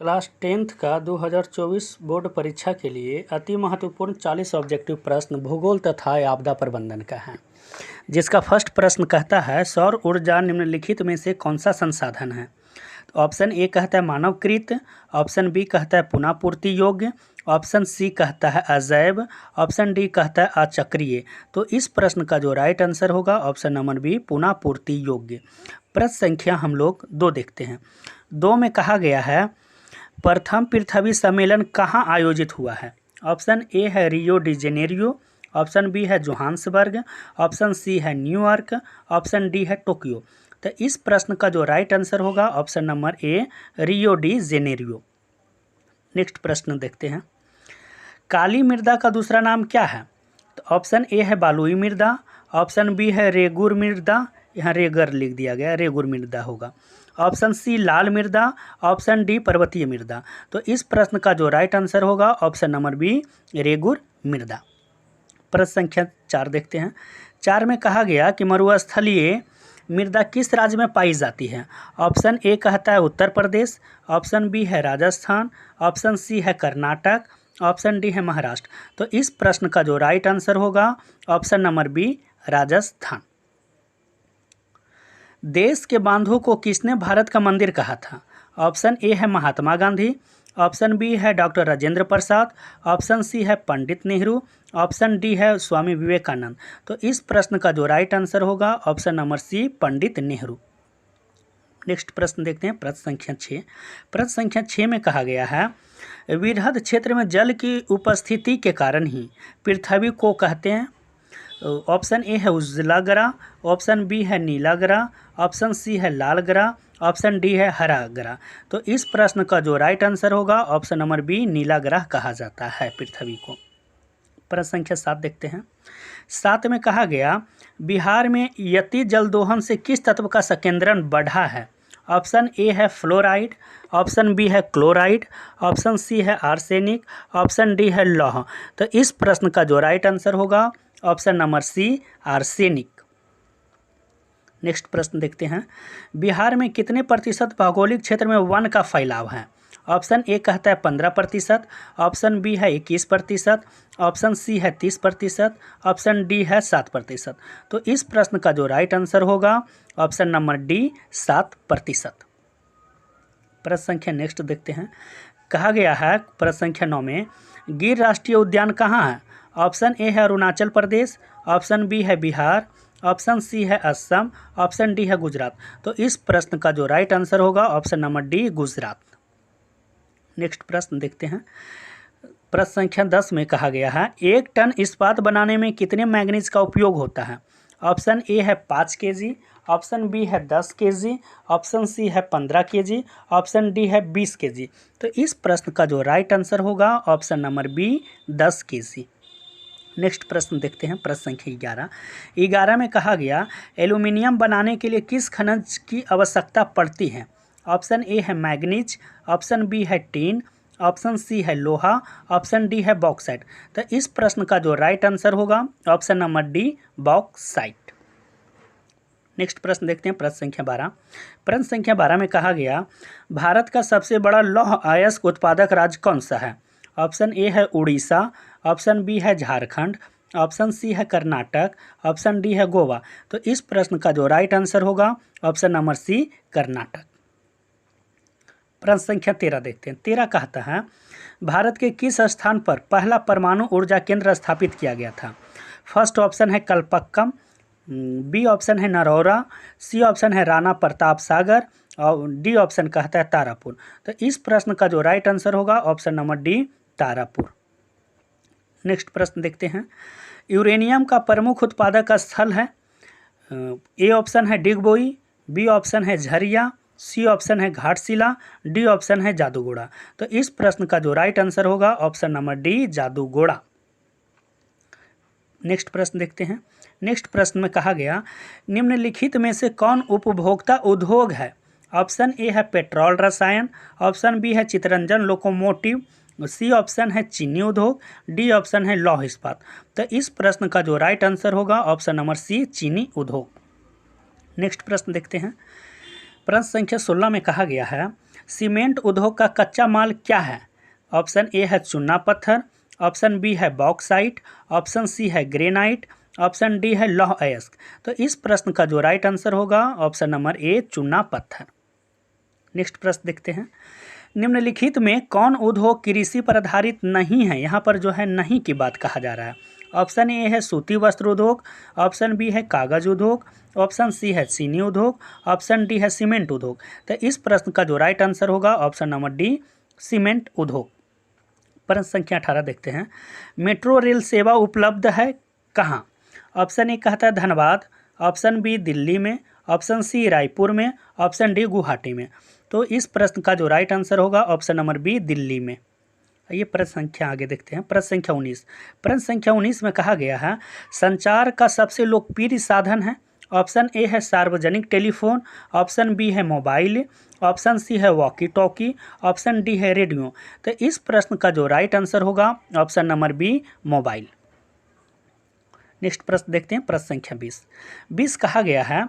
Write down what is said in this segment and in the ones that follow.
Class 10th का 2024 board परीक्षा के लिए अति महत्वपूर्ण 40 ऑब्जेक्टिव प्रश्न भूगोल तथा आपदा प्रबंधन का है, जिसका फर्स्ट प्रश्न कहता है सौर ऊर्जा निम्नलिखित में से कौन सा संसाधन है। तो ऑप्शन ए कहता है मानवकृत, ऑप्शन बी कहता है पुनः पूर्ति योग्य, ऑप्शन सी कहता है अजैव, ऑप्शन डी कहता है अचक्रीय। तो इस प्रश्न का जो राइट आंसर होगा ऑप्शन नंबर बी पुनः पूर्ति योग्य। प्रश्न संख्या हम लोग 2 देखते हैं। 2 में कहा गया है प्रथम पृथ्वी सम्मेलन कहाँ आयोजित हुआ है। ऑप्शन ए है Rio de Janeiro, option B है जोहान्सबर्ग, ऑप्शन सी है न्यूयॉर्क, ऑप्शन डी है टोक्यो। तो इस प्रश्न का जो राइट आंसर होगा option number A Rio de Janeiro. Next प्रश्न देखते हैं। काली मृदा का दूसरा नाम क्या है। तो ऑप्शन ए है बालुई मृदा, ऑप्शन बी है रेगुर मृदा, यहाँ रेगर लिख दिया गया, रेगुर मृदा होगा, ऑप्शन सी लाल मृदा, ऑप्शन डी पर्वतीय मृदा। तो इस प्रश्न का जो राइट आंसर होगा ऑप्शन नंबर बी रेगुर मृदा। प्रश्न संख्या 4 देखते हैं। 4 में कहा गया कि मरुस्थलीय मृदा किस राज्य में पाई जाती है। ऑप्शन ए कहता है उत्तर प्रदेश, ऑप्शन बी है राजस्थान, ऑप्शन सी है कर्नाटक, ऑप्शन डी है महाराष्ट्र। तो इस प्रश्न का जो राइट आंसर होगा ऑप्शन नंबर बी राजस्थान। देश के बांधों को किसने भारत का मंदिर कहा था। ऑप्शन ए है महात्मा गांधी, ऑप्शन बी है doctor Rajendra Prasad, option C है पंडित नेहरू, ऑप्शन डी है स्वामी विवेकानंद। तो इस प्रश्न का जो राइट आंसर होगा ऑप्शन नंबर सी पंडित नेहरू। नेक्स्ट प्रश्न देखते हैं। प्रश्न संख्या 6। प्रश्न संख्या 6 में कहा गया है वृहद क्षेत्र में जल की उपस्थिति के कारण ही पृथ्वी को कहते हैं। ऑप्शन ए है उजला ग्रह, ऑप्शन बी है नीला ग्रह, ऑप्शन सी है लाल ग्रह, ऑप्शन डी है हरा ग्रह। तो इस प्रश्न का जो राइट आंसर होगा ऑप्शन नंबर बी नीला ग्रह कहा जाता है पृथ्वी को। प्रश्न संख्या 7 देखते हैं। 7 में कहा गया बिहार में यति जल दोहन से किस तत्व का संकेंद्रण बढ़ा है। ऑप्शन ए है फ्लोराइड, ऑप्शन बी है क्लोराइड, ऑप्शन सी है आर्सेनिक, ऑप्शन डी है लौह। तो इस प्रश्न का जो राइट आंसर होगा option number C arsenic. Next प्रश्न देखते हैं। बिहार में कितने प्रतिशत भौगोलिक क्षेत्र में वन का फैलाव है। ऑप्शन ए कहता है 15%, ऑप्शन बी है 21%, ऑप्शन सी है 30%, ऑप्शन डी है 7%। तो इस प्रश्न का जो राइट आंसर होगा ऑप्शन नंबर डी 7%। प्रश्न संख्या नेक्स्ट देखते हैं। कहा गया है प्रश्न संख्या 9 में गिर राष्ट्रीय उद्यान कहाँ है। ऑप्शन ए है अरुणाचल प्रदेश, ऑप्शन बी है बिहार, ऑप्शन सी है असम, ऑप्शन डी है गुजरात। तो इस प्रश्न का जो राइट आंसर होगा option number D Gujarat. Next प्रश्न देखते हैं। प्रश्न संख्या 10 में कहा गया है 1 टन इस्पात बनाने में कितने मैंगनीज का उपयोग होता है। ऑप्शन ए है 5 kg, ऑप्शन बी है 10 kg, ऑप्शन सी है 15 kg, ऑप्शन डी है 20 kg। तो इस प्रश्न का जो राइट आंसर होगा option number B 10 kg। Next प्रश्न देखते हैं। प्रश्न संख्या 11 में कहा गया एल्यूमिनियम बनाने के लिए किस खनिज की आवश्यकता पड़ती है। ऑप्शन ए है मैग्नीज, ऑप्शन बी है टीन, ऑप्शन सी है लोहा, ऑप्शन डी है बॉक्साइट। तो इस प्रश्न का जो राइट आंसर होगा option number D bauxite. Next प्रश्न देखते हैं। प्रश्न संख्या 12। प्रश्न संख्या 12 में कहा गया भारत का सबसे बड़ा लौह अयस्क उत्पादक राज्य कौन सा है। ऑप्शन ए है उड़ीसा, ऑप्शन बी है झारखंड, ऑप्शन सी है कर्नाटक, ऑप्शन डी है गोवा। तो इस प्रश्न का जो राइट आंसर होगा ऑप्शन नंबर सी कर्नाटक। प्रश्न संख्या 13 देखते हैं। 13 कहता है भारत के किस स्थान पर पहला परमाणु ऊर्जा केंद्र स्थापित किया गया था। फर्स्ट ऑप्शन है कलपक्कम, बी ऑप्शन है नरौरा, सी ऑप्शन है राणा प्रताप सागर और डी ऑप्शन कहता है तारापुर। तो इस प्रश्न का जो राइट आंसर होगा option number D Tarapur. Next प्रश्न देखते हैं। यूरेनियम का प्रमुख उत्पादक स्थल है। ए ऑप्शन है डिगबोई, बी ऑप्शन है झरिया, सी ऑप्शन है घाटशिला, डी ऑप्शन है जादूगोड़ा। तो इस प्रश्न का जो राइट आंसर होगा option number D Jaduguda. Next प्रश्न देखते हैं। नेक्स्ट प्रश्न में कहा गया निम्नलिखित में से कौन उपभोक्ता उद्योग है। ऑप्शन ए है पेट्रोल रसायन, ऑप्शन बी है चितरंजन लोकोमोटिव, सी ऑप्शन है चीनी उद्योग, डी ऑप्शन है लौह इस्पात। तो इस प्रश्न का जो राइट आंसर होगा ऑप्शन नंबर सी चीनी उद्योग। नेक्स्ट प्रश्न देखते हैं। प्रश्न संख्या 16 में कहा गया है सीमेंट उद्योग का कच्चा माल क्या है? ऑप्शन ए है चूना पत्थर, ऑप्शन बी है बॉक्साइट, ऑप्शन सी है ग्रेनाइट, ऑप्शन डी है लौह अयस्क। तो इस प्रश्न का जो राइट आंसर होगा ऑप्शन नंबर ए चूना पत्थर। नेक्स्ट प्रश्न देखते हैं, निम्नलिखित में कौन उद्योग कृषि पर आधारित नहीं है? यहाँ पर जो है नहीं की बात कहा जा रहा है। ऑप्शन ए है सूती वस्त्र उद्योग, ऑप्शन बी है कागज उद्योग, ऑप्शन सी है चीनी उद्योग, ऑप्शन डी है सीमेंट उद्योग। तो इस प्रश्न का जो राइट आंसर होगा ऑप्शन नंबर डी सीमेंट उद्योग। प्रश्न संख्या 18 देखते हैं, मेट्रो रेल सेवा उपलब्ध है कहाँ? ऑप्शन ए कहता है धनबाद, ऑप्शन बी दिल्ली में, ऑप्शन सी रायपुर में, ऑप्शन डी गुवाहाटी में। तो इस प्रश्न का जो राइट आंसर होगा ऑप्शन नंबर बी दिल्ली में। ये प्रश्न संख्या आगे देखते हैं, प्रश्न संख्या 19। प्रश्न संख्या 19 में कहा गया है संचार का सबसे लोकप्रिय साधन है। ऑप्शन ए है सार्वजनिक टेलीफोन, ऑप्शन बी है मोबाइल, ऑप्शन सी है वॉकी टॉकी, ऑप्शन डी है रेडियो। तो इस प्रश्न का जो राइट आंसर होगा option number B mobile. Next प्रश्न देखते हैं, प्रश्न संख्या 20 कहा गया है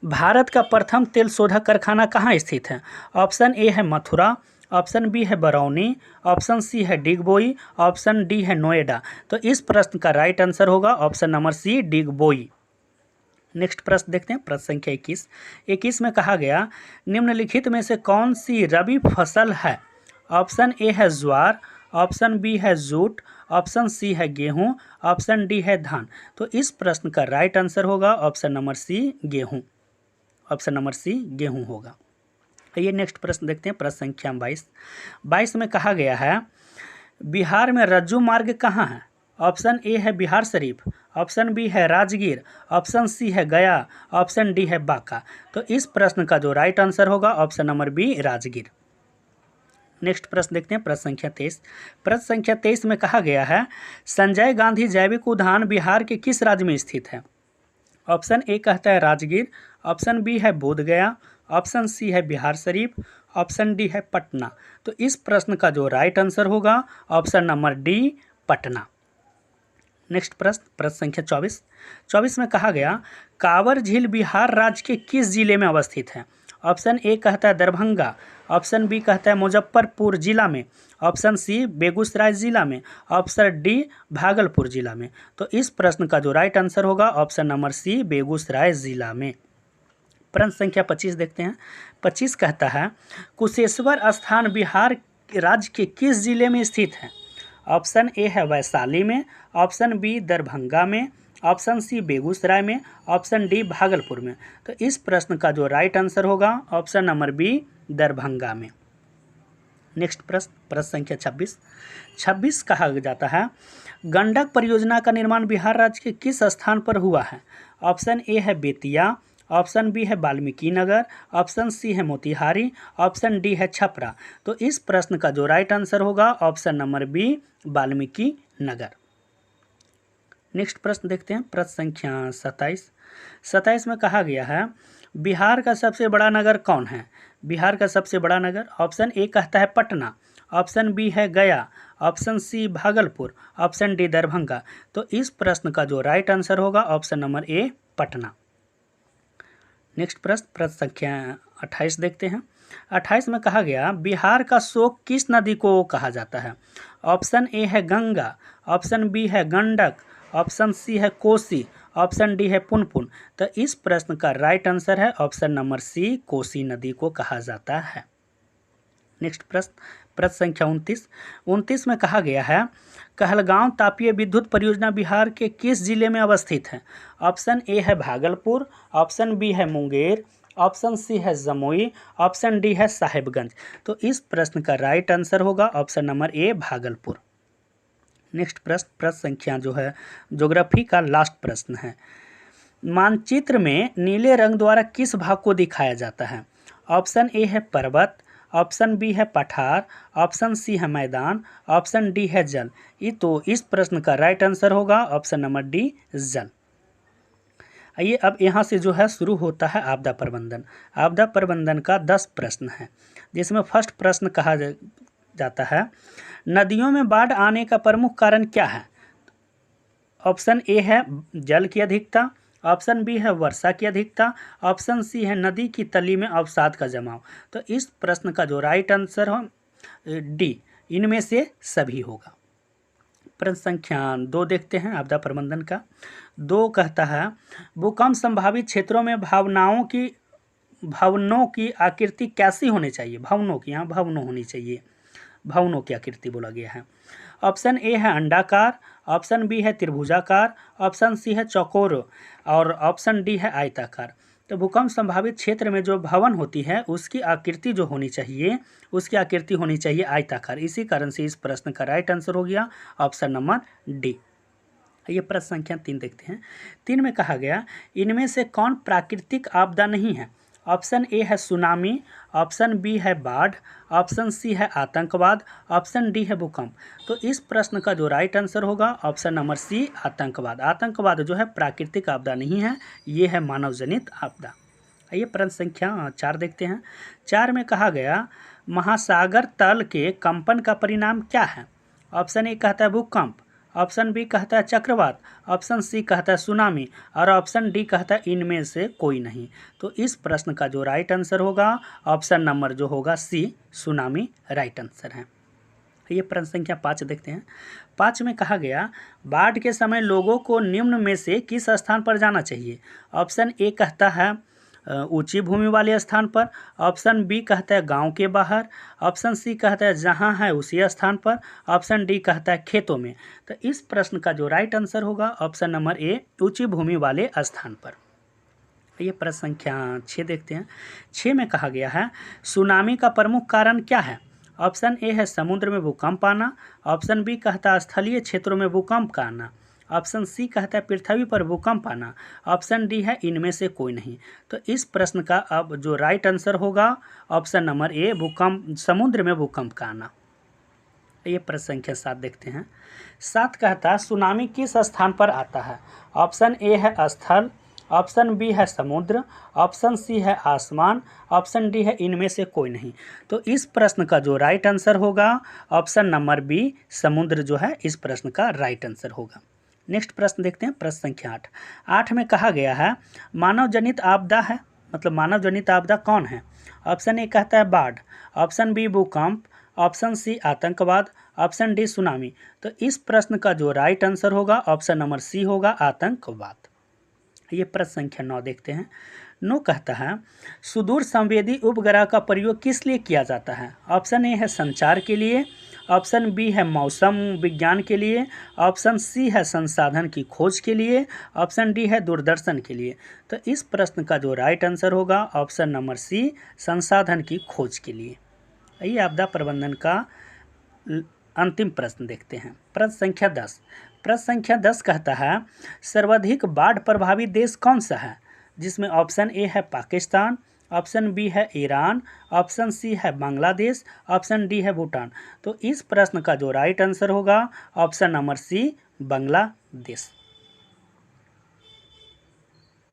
भारत का प्रथम तेल शोधक कारखाना कहाँ स्थित है? ऑप्शन ए है मथुरा, ऑप्शन बी है बरौनी, ऑप्शन सी है डिगबोई, ऑप्शन डी है नोएडा। तो इस प्रश्न का राइट आंसर होगा option number C Digboi. Next प्रश्न देखते हैं, प्रश्न संख्या 21 में कहा गया निम्नलिखित में से कौन सी रबी फसल है? ऑप्शन ए है ज्वार, ऑप्शन बी है जूट, ऑप्शन सी है गेहूं, ऑप्शन डी है धान। तो इस प्रश्न का राइट आंसर होगा ऑप्शन नंबर सी गेहूं। ऑप्शन नंबर सी गेहूं होगा। ये नेक्स्ट प्रश्न देखते हैं, प्रश्न संख्या 22 में कहा गया है बिहार में रज्जू मार्ग कहाँ है? ऑप्शन ए है बिहार शरीफ, ऑप्शन बी है राजगीर, ऑप्शन सी है गया, ऑप्शन डी है बांका। तो इस प्रश्न का जो राइट आंसर होगा option number B Rajgir. Next प्रश्न देखते हैं, प्रश्न संख्या 23। प्रश्न संख्या 23 में कहा गया है संजय गांधी जैविक उद्यान बिहार के किस राज्य में स्थित है? ऑप्शन ए कहता है राजगीर, ऑप्शन बी है बोधगया, ऑप्शन सी है बिहार शरीफ, ऑप्शन डी है पटना। तो इस प्रश्न का जो राइट आंसर होगा option number D Patna. Next प्रश्न संख्या 24 में कहा गया कांवर झील बिहार राज्य के किस जिले में अवस्थित है? ऑप्शन ए कहता है दरभंगा, ऑप्शन बी कहता है मुजफ्फरपुर जिला में, ऑप्शन सी बेगूसराय जिला में, ऑप्शन डी भागलपुर जिला में। तो इस प्रश्न का जो राइट आंसर होगा ऑप्शन नंबर सी बेगूसराय जिला में। प्रश्न संख्या 25 देखते हैं। 25 कहता है कुशेश्वर स्थान बिहार राज्य के किस जिले में स्थित है? ऑप्शन ए है वैशाली में, ऑप्शन बी दरभंगा में, ऑप्शन सी बेगूसराय में, ऑप्शन डी भागलपुर में। तो इस प्रश्न का जो राइट आंसर होगा ऑप्शन नंबर बी दरभंगा में। नेक्स्ट प्रश्न संख्या 26 कहा जाता है गंडक परियोजना का निर्माण बिहार राज्य के किस स्थान पर हुआ है? ऑप्शन ए है बेतिया, ऑप्शन बी है वाल्मीकि नगर, ऑप्शन सी है मोतिहारी, ऑप्शन डी है छपरा। तो इस प्रश्न का जो राइट आंसर होगा option number B Valmiki Nagar. Next प्रश्न देखते हैं, प्रश्न संख्या 27 में कहा गया है बिहार का सबसे बड़ा नगर कौन है? बिहार का सबसे बड़ा नगर ऑप्शन ए कहता है पटना, ऑप्शन बी है Gaya, option C Bhagalpur, option D Darbhanga. तो इस प्रश्न का जो राइट आंसर होगा option number A Patna. Next प्रश्न संख्या 28 देखते हैं। 28 में कहा गया बिहार का शोक किस नदी को कहा जाता है? ऑप्शन ए है गंगा, ऑप्शन बी है गंडक, ऑप्शन सी है कोसी, ऑप्शन डी है पुनपुन। तो इस प्रश्न का राइट आंसर है ऑप्शन नंबर सी कोसी नदी को कहा जाता है। नेक्स्ट प्रश्न संख्या 29 में कहा गया है कहलगांव तापीय विद्युत परियोजना बिहार के किस जिले में अवस्थित है? ऑप्शन ए है भागलपुर, ऑप्शन बी है मुंगेर, ऑप्शन सी है जमुई, ऑप्शन डी है साहेबगंज। तो इस प्रश्न का राइट आंसर होगा ऑप्शन नंबर ए भागलपुर। नेक्स्ट प्रश्न संख्या जो है ज्योग्राफी का लास्ट प्रश्न है मानचित्र में नीले रंग द्वारा किस भाग को दिखाया जाता है? ऑप्शन ए है पर्वत, ऑप्शन बी है पठार, ऑप्शन सी है मैदान, ऑप्शन डी है जल। तो इस प्रश्न का राइट आंसर होगा ऑप्शन नंबर डी जल। आइए अब यहाँ से जो है शुरू होता है आपदा प्रबंधन। आपदा प्रबंधन का 10 प्रश्न है जिसमें फर्स्ट प्रश्न कहा जाता है नदियों में बाढ़ आने का प्रमुख कारण क्या है? ऑप्शन ए है जल की अधिकता, ऑप्शन बी है वर्षा की अधिकता, ऑप्शन सी है नदी की तली में अवसाद का जमाव। तो इस प्रश्न का जो राइट आंसर हो डी, इनमें से सभी होगा। प्रश्न संख्या 2 देखते हैं आपदा प्रबंधन का। 2 कहता है भूकंप संभावित क्षेत्रों में भवनों की आकृति कैसी होनी चाहिए। भवनों की, यहाँ भवनों होनी चाहिए, भवनों की आकृति बोला गया है। ऑप्शन ए है अंडाकार, ऑप्शन बी है त्रिभुजाकार, ऑप्शन सी है चौकोर और ऑप्शन डी है आयताकार। तो भूकंप संभावित क्षेत्र में जो भवन होती है उसकी आकृति जो होनी चाहिए, उसकी आकृति होनी चाहिए आयताकार। इसी कारण से इस प्रश्न का राइट आंसर हो गया ऑप्शन नंबर डी। ये प्रश्न संख्या 3 देखते हैं। 3 में कहा गया इनमें से कौन प्राकृतिक आपदा नहीं है। ऑप्शन ए है सुनामी, ऑप्शन बी है बाढ़, ऑप्शन सी है आतंकवाद, ऑप्शन डी है भूकंप। तो इस प्रश्न का जो राइट आंसर होगा ऑप्शन नंबर सी आतंकवाद। आतंकवाद जो है प्राकृतिक आपदा नहीं है, ये है मानव जनित आपदा। आइए प्रश्न संख्या 4 देखते हैं। 4 में कहा गया महासागर तल के कंपन का परिणाम क्या है। ऑप्शन ए कहता है भूकंप, ऑप्शन बी कहता है चक्रवात, ऑप्शन सी कहता है सुनामी और ऑप्शन डी कहता है इनमें से कोई नहीं। तो इस प्रश्न का जो राइट आंसर होगा ऑप्शन नंबर जो होगा सी सुनामी राइट आंसर है। ये प्रश्न संख्या 5 देखते हैं। 5 में कहा गया बाढ़ के समय लोगों को निम्न में से किस स्थान पर जाना चाहिए। ऑप्शन ए कहता है ऊंची भूमि वाले स्थान पर, ऑप्शन बी कहता है गांव के बाहर, ऑप्शन सी कहता है जहां है उसी स्थान पर, ऑप्शन डी कहता है खेतों में। तो इस प्रश्न का जो राइट आंसर होगा ऑप्शन नंबर ए ऊंची भूमि वाले स्थान पर। ये प्रश्न संख्या 6 देखते हैं। 6 में कहा गया है सुनामी का प्रमुख कारण क्या है। ऑप्शन ए है समुद्र में भूकंप आना, ऑप्शन बी कहता है स्थलीय क्षेत्रों में भूकंप का आना, ऑप्शन सी कहता है पृथ्वी पर भूकंप आना, ऑप्शन डी है इनमें से कोई नहीं। तो इस प्रश्न का अब जो राइट आंसर होगा ऑप्शन नंबर ए भूकंप, समुद्र में भूकंप का आना। ये प्रश्न संख्या 7 देखते हैं। 7 कहता है सुनामी किस स्थान पर आता है। ऑप्शन ए है स्थल, ऑप्शन बी है समुद्र, ऑप्शन सी है आसमान, ऑप्शन डी है इनमें से कोई नहीं। तो इस प्रश्न का जो राइट आंसर होगा ऑप्शन नंबर बी समुद्र जो है इस प्रश्न का राइट आंसर होगा। नेक्स्ट प्रश्न देखते हैं प्रश्न संख्या 8। 8 में कहा गया है मानव जनित आपदा है, मतलब मानव जनित आपदा कौन है। ऑप्शन ए कहता है बाढ़, ऑप्शन बी भूकंप, ऑप्शन सी आतंकवाद, ऑप्शन डी सुनामी। तो इस प्रश्न का जो राइट आंसर होगा ऑप्शन नंबर सी होगा आतंकवाद। ये प्रश्न संख्या 9 देखते हैं। 9 कहता है सुदूर संवेदी उपग्रह का प्रयोग किस लिए किया जाता है। ऑप्शन ए है संचार के लिए, ऑप्शन बी है मौसम विज्ञान के लिए, ऑप्शन सी है संसाधन की खोज के लिए, ऑप्शन डी है दूरदर्शन के लिए। तो इस प्रश्न का जो राइट आंसर होगा ऑप्शन नंबर सी संसाधन की खोज के लिए। आइए आपदा प्रबंधन का अंतिम प्रश्न देखते हैं। प्रश्न संख्या 10। प्रश्न संख्या 10 कहता है सर्वाधिक बाढ़ प्रभावित देश कौन सा है, जिसमें ऑप्शन ए है पाकिस्तान, ऑप्शन बी है ईरान, ऑप्शन सी है बांग्लादेश, ऑप्शन डी है भूटान। तो इस प्रश्न का जो राइट आंसर होगा ऑप्शन नंबर सी बांग्लादेश।